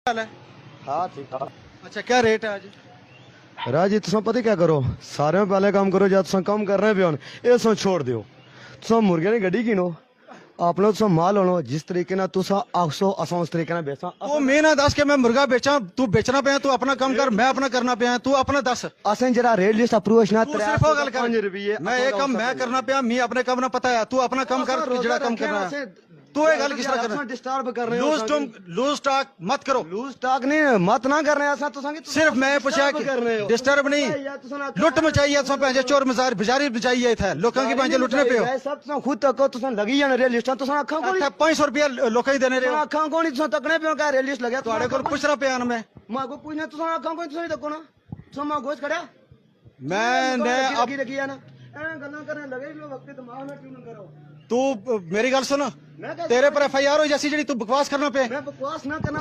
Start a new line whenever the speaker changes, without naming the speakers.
हाल है?
हाँ ठीक है
अच्छा, क्या रेट है आज?
राजी तुम पता क्या करो, सारे में पहले काम करो, जब तुम कम कर रहे पे ये तुम छोड़ दियो। तुम मुर्गियां की गड्डी गिनो, अपना तुम माल होनो जिस तरीके ना तुम आखसो असा उस तरीके ना बेचा।
तू मैं ना दस के मैं मुर्गा बेचा, तू बेचना पे, तू अपना कम कर, मैं अपना करना पे, तू अपना दस।
असें जरा रेट लिस्ट अप्रूव ना
तू सिर्फ वो गल कर, मैं ये कम मैं करना पे, मैं अपने कम ना पता है, तू अपना कम कर, जरा कम करना है। तू ये गल किस तरह करना?
डिस्टर्ब कर रहे हो।
लूज स्टॉक मत करो।
लूज स्टॉक नहीं मत ना कर रहे हैं,
सिर्फ मैं पूछा कि डिस्टर्ब नहीं, लुट मचाई है, पैंजे चोर मजार बिजारी बचाई है थे, लोगों की पैंजे लुटने पे हो।
सब तुम खुद तको, तुम लगी जाने रेल लिस्ट, तुम अखा को
500 रुपया लोगों ही देने रहे हो।
अखा को नहीं तुम तकने पे का रेल लिस्ट लगे
तुम्हारे को पूछ रहा पे आन में
मां को पूछना, तुम अखा को तुम तको ना, तुम मां गोश खड़ा
मैंने अब
रखी है ना गल्ला करने लगे लो, वक्त दिमाग में क्यों ना करो।
तू मेरी गल सुन, तेरे पर FIR हो जैसी जी तू बकवास करना पे।
मैं बकवास ना करना।